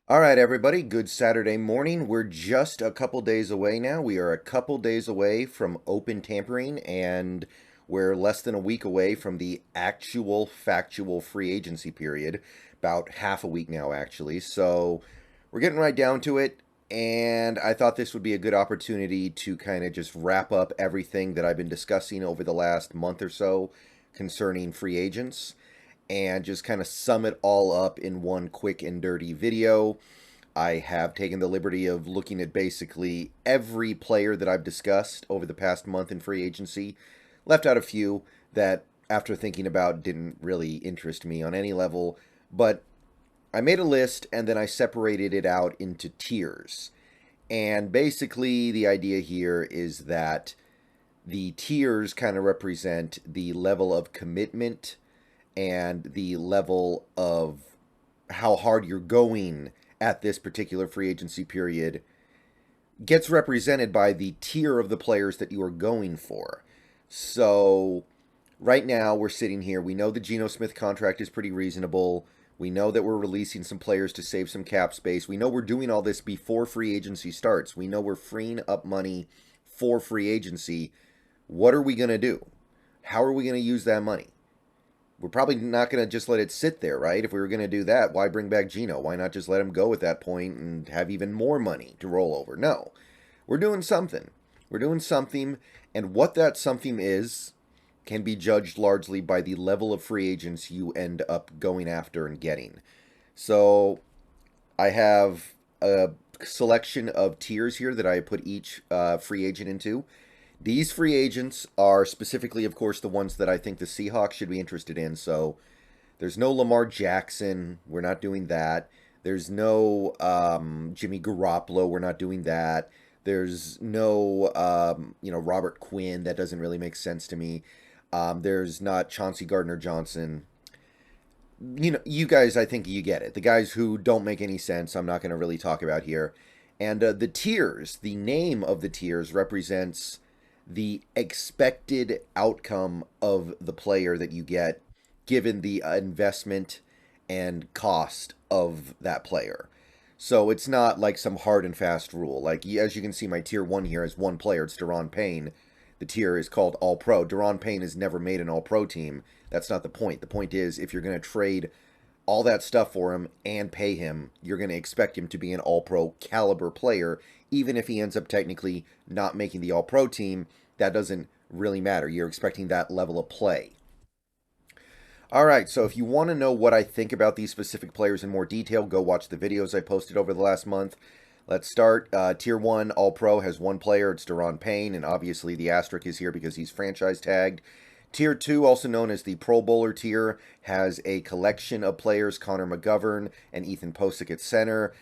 All right, everybody, good Saturday morning. We're just a couple days away now. We are a couple days away from open tampering, and we're less than a week away from the actual factual free agency period. About half a week now, actually. So we're getting right down to it, and I thought this would be a good opportunity to kind of just wrap up everything that I've been discussing over the last month or so concerning free agents and just kind of sum it all up in one quick and dirty video. I have taken the liberty of looking at basically every player that I've discussed over the past month in free agency, left out a few that, after thinking about, didn't really interest me on any level, but I made a list and then I separated it out into tiers. And basically, the idea here is that the tiers kind of represent the level of commitment and the level of how hard you're going at this particular free agency period gets represented by the tier of the players that you are going for. So right now we're sitting here. We know the Geno Smith contract is pretty reasonable. We know that we're releasing some players to save some cap space. We know we're doing all this before free agency starts. We know we're freeing up money for free agency. What are we going to do? How are we going to use that money? We're probably not going to just let it sit there, right? If we were going to do that, why bring back Geno? Why not just let him go at that point and have even more money to roll over? No. We're doing something. We're doing something, and what that something is can be judged largely by the level of free agents you end up going after and getting. So I have a selection of tiers here that I put each free agent into. These free agents are specifically, of course, the ones that I think the Seahawks should be interested in. So there's no Lamar Jackson. We're not doing that. There's no Jimmy Garoppolo. We're not doing that. There's no, Robert Quinn. That doesn't really make sense to me. There's not Chauncey Gardner-Johnson. You guys, I think you get it. The guys who don't make any sense, I'm not going to really talk about here. And the tiers, the name of the tiers represents the expected outcome of the player that you get given the investment and cost of that player. So it's not like some hard and fast rule. Like, as you can see, my tier 1 here is one player. It's Daron Payne. The tier is called All Pro. Daron Payne has never made an All Pro team. That's not the point. The point is, if you're going to trade all that stuff for him and pay him, you're going to expect him to be an All-Pro caliber player, even if he ends up technically not making the All-Pro team. That doesn't really matter. You're expecting that level of play. All right, so if you want to know what I think about these specific players in more detail, go watch the videos I posted over the last month. Let's start. Tier 1 All-Pro has one player. It's Daron Payne, and obviously the asterisk is here because he's franchise tagged. Tier 2, also known as the Pro Bowler tier, has a collection of players, Connor McGovern and Ethan Posick at center.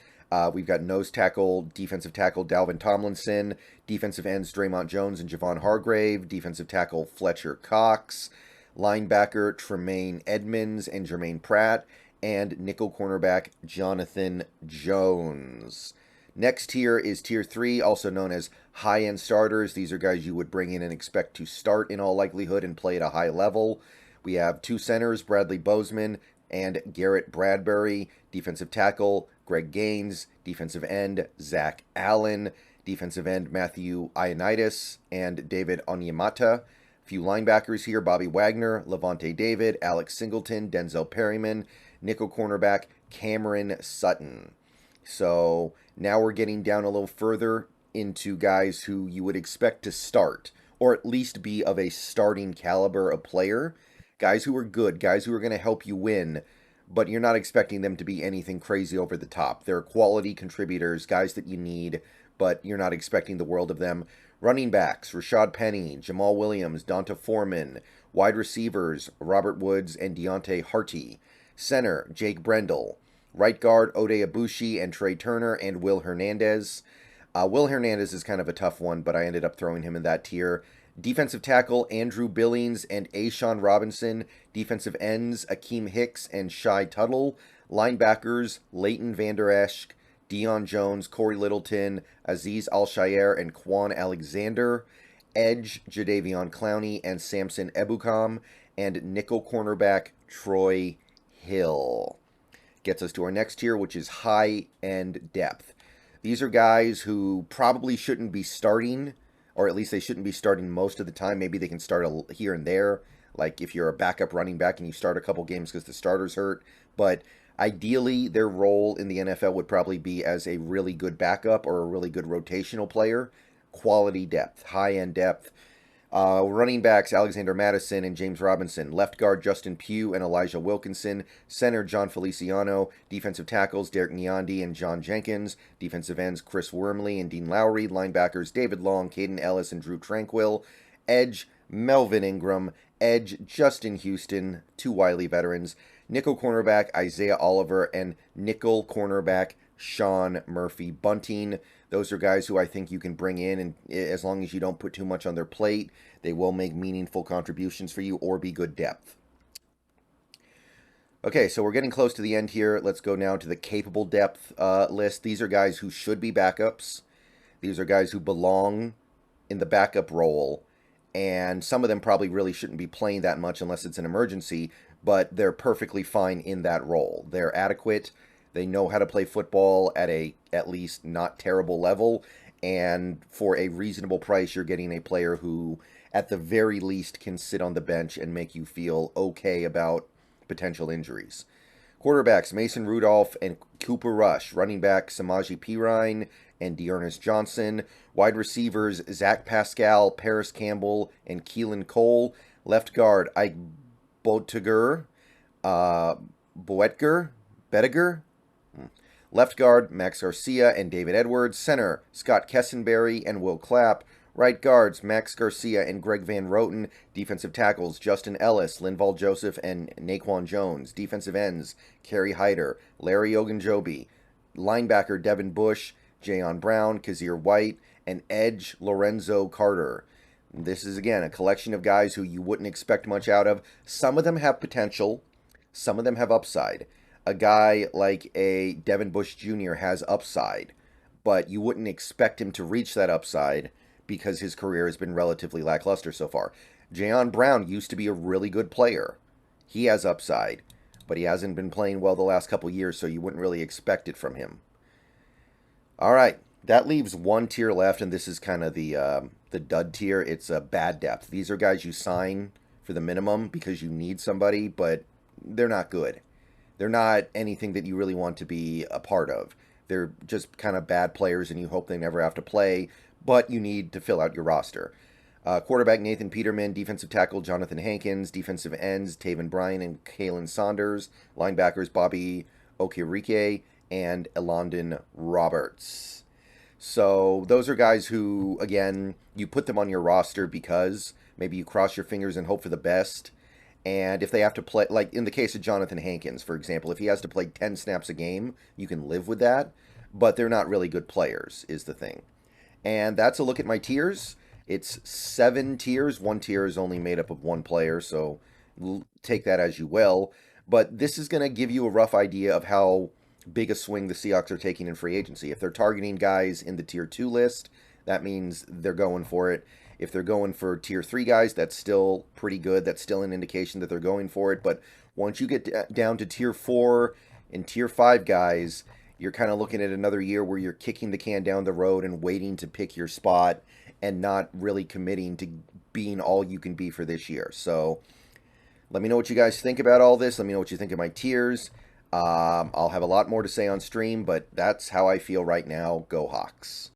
We've got nose tackle, defensive tackle Dalvin Tomlinson, defensive ends Draymond Jones and Javon Hargrave, defensive tackle Fletcher Cox, linebacker Tremaine Edmonds and Jermaine Pratt, and nickel cornerback Jonathan Jones. Next tier is Tier 3, also known as high-end starters. These are guys you would bring in and expect to start in all likelihood and play at a high level. We have two centers, Bradley Bozeman and Garrett Bradbury. Defensive tackle, Greg Gaines. Defensive end, Zach Allen. Defensive end, Matthew Ioannidis and David Onyemata. A few linebackers here, Bobby Wagner, Levante David, Alex Singleton, Denzel Perryman. Nickel cornerback, Cameron Sutton. So now we're getting down a little further into guys who you would expect to start, or at least be of a starting caliber of player. Guys who are good, guys who are going to help you win, but you're not expecting them to be anything crazy over the top. They're quality contributors, guys that you need, but you're not expecting the world of them. Running backs, Rashad Penny, Jamal Williams, Donta Foreman. Wide receivers, Robert Woods and Deontay Harty. Center, Jake Brendel. Right guard, Ode Abushi and Trey Turner and Will Hernandez. Will Hernandez is kind of a tough one, but I ended up throwing him in that tier. Defensive tackle, Andrew Billings and Ashawn Robinson. Defensive ends, Akeem Hicks and Shai Tuttle. Linebackers, Leighton Vander Esch, Deion Jones, Corey Littleton, Aziz Al-Shaair, and Quan Alexander. Edge, Jadeveon Clowney and Samson Ebukam. And nickel cornerback, Troy Hill. Gets us to our next tier, which is high-end depth. These are guys who probably shouldn't be starting, or at least they shouldn't be starting most of the time. Maybe they can start here and there, like if you're a backup running back and you start a couple games because the starter's hurt. But ideally, their role in the NFL would probably be as a really good backup or a really good rotational player. Quality depth, high-end depth. Running backs, Alexander Mattison and James Robinson. Left guard, Justin Pugh and Elijah Wilkinson. Center, John Feliciano. Defensive tackles, Derek Nyandi and John Jenkins. Defensive ends, Chris Wormley and Dean Lowry. Linebackers, David Long, Caden Ellis, and Drew Tranquil. Edge, Melvin Ingram. Edge, Justin Houston, 2 Wiley veterans. Nickel cornerback, Isaiah Oliver, and nickel cornerback, Sean Murphy Bunting. Those are guys who I think you can bring in, and as long as you don't put too much on their plate, they will make meaningful contributions for you or be good depth. Okay, so we're getting close to the end here. Let's go now to the capable depth list. These are guys who should be backups. These are guys who belong in the backup role, and some of them probably really shouldn't be playing that much unless it's an emergency, but they're perfectly fine in that role. They're adequate. They know how to play football at a at least not terrible level, and for a reasonable price, you're getting a player who, at the very least, can sit on the bench and make you feel okay about potential injuries. Quarterbacks, Mason Rudolph and Cooper Rush. Running back, Samaje Perine and Dearness Johnson. Wide receivers, Zach Pascal, Paris Campbell, and Keelan Cole. Left guard, Ike Boettiger, Bettiger. Left guard, Max Garcia and David Edwards. Center, Scott Kessenberry and Will Clapp. Right guards, Max Garcia and Greg Van Roten. Defensive tackles, Justin Ellis, Linval Joseph, and Naquan Jones. Defensive ends, Kerry Hyder, Larry Ogunjobi. Linebacker, Devin Bush, Jayon Brown, Kazir White, and edge, Lorenzo Carter. This is, again, a collection of guys who you wouldn't expect much out of. Some of them have potential. Some of them have upside. A guy like a Devin Bush Jr. has upside, but you wouldn't expect him to reach that upside because his career has been relatively lackluster so far. Jayon Brown used to be a really good player. He has upside, but he hasn't been playing well the last couple years, so you wouldn't really expect it from him. All right, that leaves one tier left, and this is kind of the dud tier. It's a bad depth. These are guys you sign for the minimum because you need somebody, but they're not good. They're not anything that you really want to be a part of. They're just kind of bad players, and you hope they never have to play, but you need to fill out your roster. Quarterback Nathan Peterman, defensive tackle Jonathan Hankins, defensive ends Taven Bryan and Kalen Saunders, linebackers Bobby Okereke and Elondon Roberts. So those are guys who, again, you put them on your roster because maybe you cross your fingers and hope for the best. And if they have to play, like in the case of Jonathan Hankins, for example, if he has to play 10 snaps a game, you can live with that. But they're not really good players, is the thing. And that's a look at my tiers. It's 7 tiers. One tier is only made up of one player, so take that as you will. But this is going to give you a rough idea of how big a swing the Seahawks are taking in free agency. If they're targeting guys in the tier 2 list, that means they're going for it. If they're going for tier 3 guys, that's still pretty good. That's still an indication that they're going for it. But once you get down to tier 4 and tier 5 guys, you're kind of looking at another year where you're kicking the can down the road and waiting to pick your spot and not really committing to being all you can be for this year. So let me know what you guys think about all this. Let me know what you think of my tiers. I'll have a lot more to say on stream, but that's how I feel right now. Go Hawks.